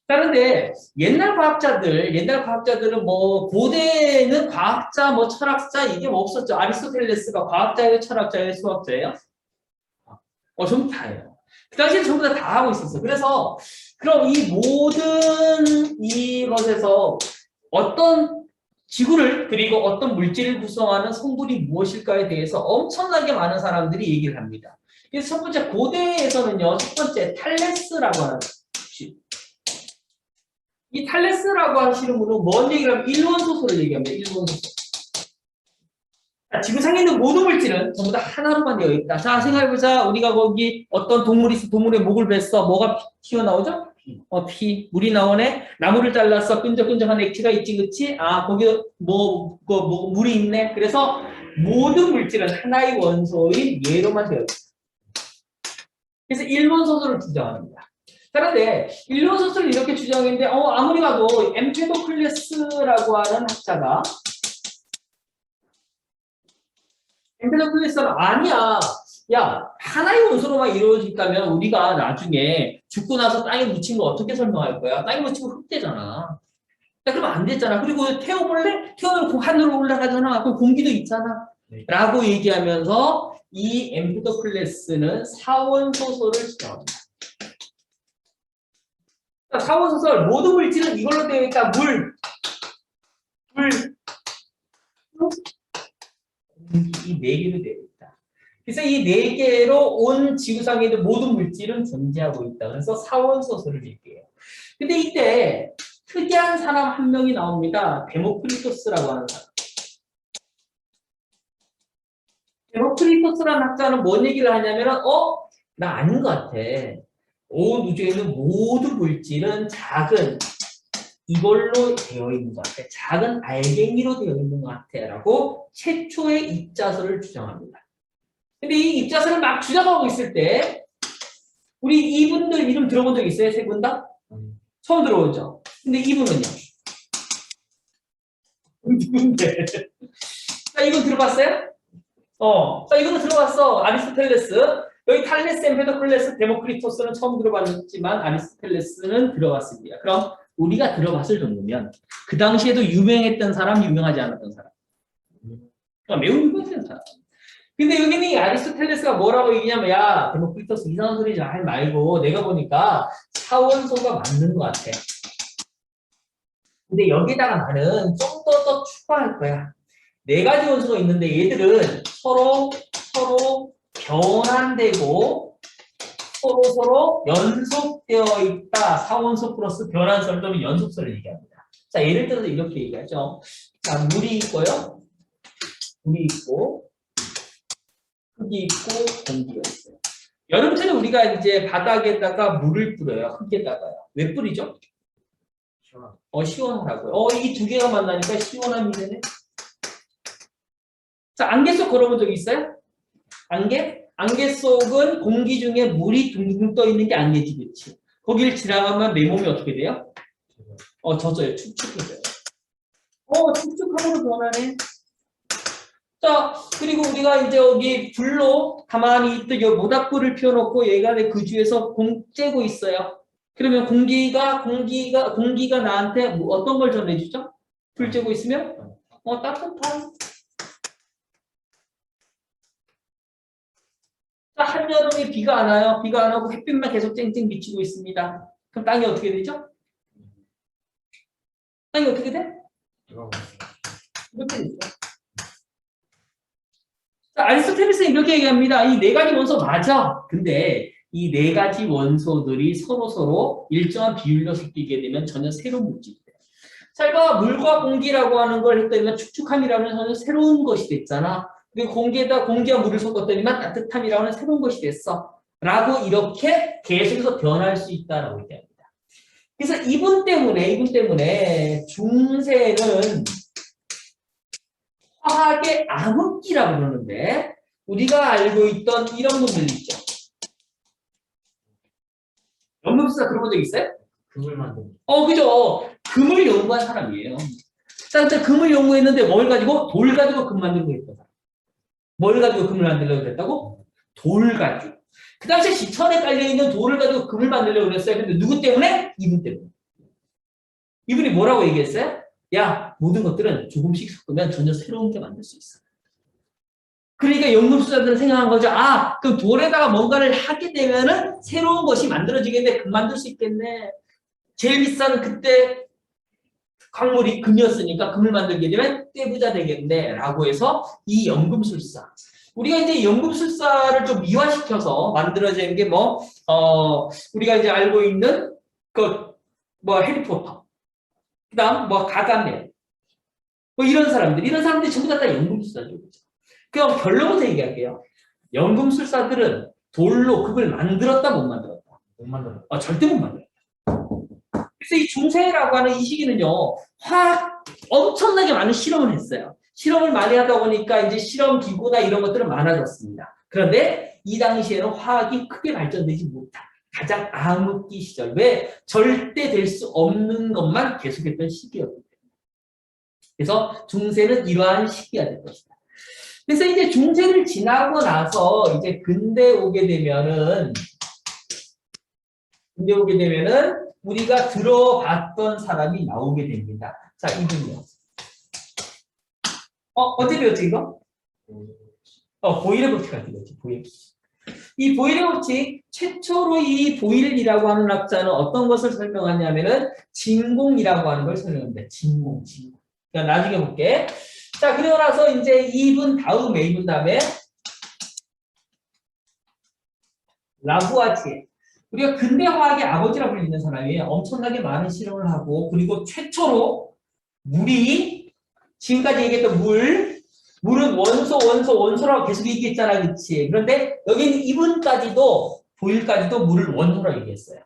그런데 옛날 과학자들은 뭐 고대는 과학자, 뭐 철학자 이게 뭐 없었죠. 아리스토텔레스가 과학자예요, 철학자예요, 수학자예요? 전부 다예요. 그 당시에 전부 다 하고 있었어. 그래서 그럼 이 모든 이것에서 어떤 지구를 그리고 어떤 물질을 구성하는 성분이 무엇일까에 대해서 엄청나게 많은 사람들이 얘기를 합니다. 그래서 첫 번째 고대에서는요. 첫 번째 탈레스라고 하는 이 탈레스라고 하시는 분은 뭔 얘기를 하면 일원 소설을 얘기합니다. 일원 소설. 지구상에 있는 모든 물질은 전부 다 하나로만 되어 있다. 자, 생각해보자. 우리가 거기 어떤 동물이 있어. 동물의 목을 뱄어. 뭐가 튀어나오죠? 피. 물이 나오네. 나무를 잘랐어. 끈적끈적한 액체가 있지, 그치? 아, 거기 물이 있네. 그래서 모든 물질은 하나의 원소인 예로만 되어 있다. 그래서 일본 소설을 주장합니다. 그런데 일본 소설을 이렇게 주장했는데 아무리 봐도 엠페도클레스라고 하는 학자가 엠페도클레스는 아니야. 야, 하나의 원소로만 이루어진다면 우리가 나중에 죽고 나서 땅에 묻힌 거 어떻게 설명할 거야? 땅에 묻히면 흙되잖아. 그러면 안 됐잖아. 그리고 태워볼래? 태우면 하늘로 올라가잖아. 그럼 공기도 있잖아. 네. 라고 얘기하면서 이 엠페도클레스는 사원소설을 주장합니다. 사원소설 모든 물질은 이걸로 되어 있다. 물, 이 네 개로 되어 있다. 그래서 이 네 개로 온 지구상에 있는 모든 물질은 존재하고 있다. 그래서 사원소설을 얘기해요. 근데 이때 특이한 사람 한 명이 나옵니다. 데모크리토스라고 하는 사람. 데모크리토스라는 학자는 뭔 얘기를 하냐면은 나 아닌 것 같아. 온 우주에 있는 모든 물질은 작은 이걸로 되어 있는 것 같아. 작은 알갱이로 되어 있는 것 같아. 라고 최초의 입자설을 주장합니다. 근데 이 입자설을 막 주장하고 있을 때 우리 이분들 이름 들어본 적 있어요? 세 분 다? 처음 들어보죠? 근데 이분은요? 누군데? 자, 이분 들어봤어요? 자, 이거는 들어봤어. 아리스토텔레스. 여기 탈레스, 엠페도클레스, 데모크리토스는 처음 들어봤지만 아리스토텔레스는 들어봤습니다. 그럼 우리가 들어봤을 정도면 그 당시에도 유명했던 사람, 유명하지 않았던 사람. 매우 유명했던 사람. 근데 여기는 이 아리스토텔레스가 뭐라고 얘기냐면 야, 데모크리토스 이상한 소리 잘 말고 내가 보니까 사원소가 맞는 것 같아. 근데 여기다가 나는 좀 더 추가할 거야. 네 가지 원소가 있는데 얘들은 서로 변환되고 서로 연속되어 있다. 사원소 플러스 변환설 또는 연속설을 얘기합니다. 자, 예를 들어서 이렇게 얘기하죠. 자, 물이 있고요. 물이 있고 흙이 있고 공기가 있어요. 여름철에 우리가 이제 바닥에다가 물을 뿌려요. 흙에다가요. 왜 뿌리죠? 시원하고요. 이 두 개가 만나니까 시원함이 되네. 자, 안개 속 걸어본 적 있어요? 안개 속은 공기 중에 물이 둥둥 떠 있는 게 안개지, 그렇지? 거기를 지나가면 내 몸이 어떻게 돼요? 젖어요. 축축해져요. 축축함으로 변하네. 자, 그리고 우리가 이제 여기 불로 가만히 있던 요 모닥불을 피워놓고 얘가 그 주에서 쬐고 있어요. 그러면 공기가 나한테 어떤 걸 전해주죠? 불 쬐고 있으면? 따뜻한. 자, 한여름에 비가 안 와요. 비가 안 오고 햇빛만 계속 쨍쨍 비치고 있습니다. 그럼 땅이 어떻게 되죠? 땅이 어떻게 돼? 이렇게 되죠. 자, 아리스토텔레스는 이렇게 얘기합니다. 이 네 가지 원소 맞아. 근데 이 네 가지 원소들이 서로 일정한 비율로 섞이게 되면 전혀 새로운 물질이 돼요. 자, 이거 물과 공기라고 하는 걸 했더니만 축축함이라면 전혀 새로운 것이 됐잖아. 그리고 공기와 물을 섞었더니만 따뜻함이라고 하는 새로운 것이 됐어. 라고 이렇게 계속해서 변할 수 있다라고 얘기합니다. 그래서 이분 때문에 중세는 화학의 암흑기라고 그러는데 우리가 알고 있던 이런 분들 있죠. 연금술사 들어본 적 있어요? 금을 만든. 그죠. 금을 연구한 사람이에요. 자, 금을 연구했는데 뭘 가지고? 돌 가지고 금 만들고 했던 사람. 뭘 가지고 금을 만들려고 했다고? 돌 가지고. 그 당시에 지천에 깔려있는 돌을 가지고 금을 만들려고 그랬어요. 근데 누구 때문에? 이분 때문에. 이분이 뭐라고 얘기했어요? 야, 모든 것들은 조금씩 섞으면 전혀 새로운 게 만들 수 있어. 그러니까 연금술사들은 생각한 거죠. 아, 그럼 돌에다가 뭔가를 하게 되면은 새로운 것이 만들어지겠네. 금 만들 수 있겠네. 제일 비싼 그때 광물이 금이었으니까 금을 만들게 되면 떼부자 되겠네. 라고 해서 이 연금술사. 우리가 이제 연금술사를 좀 미화시켜서 만들어진 게 우리가 이제 알고 있는 해리포터. 그 다음, 가가멜. 이런 사람들이 전부 다 연금술사죠. 그렇죠? 그럼 결론부터 얘기할게요. 연금술사들은 돌로 금을 만들었다, 못 만들었다? 못 만들어. 절대 못 만들었다. 그래서 이 중세라고 하는 이 시기는요, 화학 엄청나게 많은 실험을 했어요. 실험을 많이 하다 보니까 이제 실험 기구나 이런 것들은 많아졌습니다. 그런데 이 당시에는 화학이 크게 발전되지 못한 가장 암흑기 시절, 왜 절대 될 수 없는 것만 계속했던 시기였기 때문에. 그래서 중세는 이러한 시기가 될 것이다. 그래서 이제 중세를 지나고 나서 이제 근대 오게 되면은 우리가 들어봤던 사람이 나오게 됩니다. 자, 이분이요. 어떻게 배웠지, 이거? 보일의 법칙 같은 거지, 보일. 이 보일의 법칙, 최초로 이 보일이라고 하는 학자는 어떤 것을 설명하냐면은, 진공이라고 하는 걸 설명합니다. 진공. 그러니까 나중에 볼게. 자, 그러고 나서 이제 이분 다음에, 라부아지에. 우리가 근대 화학의 아버지라고 불리는 사람이 엄청나게 많은 실험을 하고, 그리고 최초로 물이, 지금까지 얘기했던 물은 원소라고 계속 얘기했잖아, 그치? 그런데 여기는 이분까지도, 보일까지도 물을 원소라고 얘기했어요.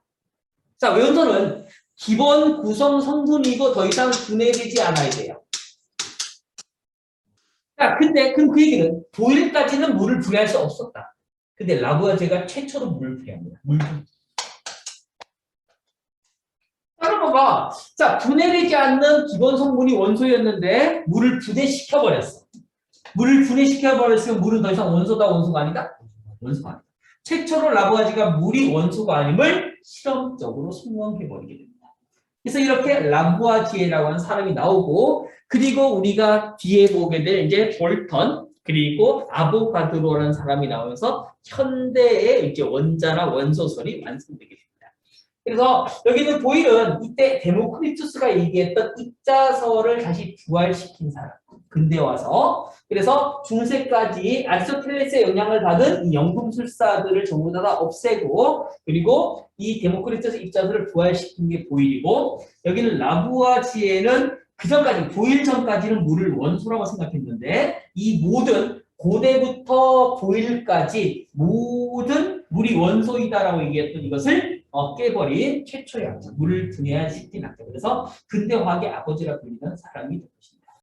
자, 원소는 기본 구성 성분이고 더 이상 분해되지 않아야 돼요. 자, 근데 그럼 그 얘기는 보일까지는 물을 분해할 수 없었다. 근데 라부아제가 최초로 물을 분해합니다. 따라봐봐. 자, 분해되지 않는 기본 성분이 원소였는데 물을 분해시켜버렸어. 물을 분해시켜버렸으면 물은 더 이상 원소가 아니다? 원소가 아니다. 최초로 라부아제가 물이 원소가 아님을 실험적으로 증명해버리게 됩니다. 그래서 이렇게 라부아지에라고 하는 사람이 나오고, 그리고 우리가 뒤에 보게 될 이제 볼턴, 그리고 아보가드로라는 사람이 나오면서 현대의 이제 원자나 원소설이 완성되게 됩니다. 그래서 여기는 보일은 이때 데모크리투스가 얘기했던 입자설을 다시 부활시킨 사람. 근대 와서. 그래서 중세까지 아리스토텔레스의 영향을 받은 이 연금술사들을 전부 다 없애고, 그리고 이 데모크리투스 입자설을 부활시킨 게 보일이고, 여기는 라부아지에는 그 전까지, 보일 전까지는 물을 원소라고 생각했는데, 이 모든 고대부터 보일까지 모든 물이 원소이다라고 얘기했던 이것을 깨버린 최초의 학자, 물을 분해시킨 학자. 그래서 근대 화학의 아버지라 불리는 사람이 될 것입니다.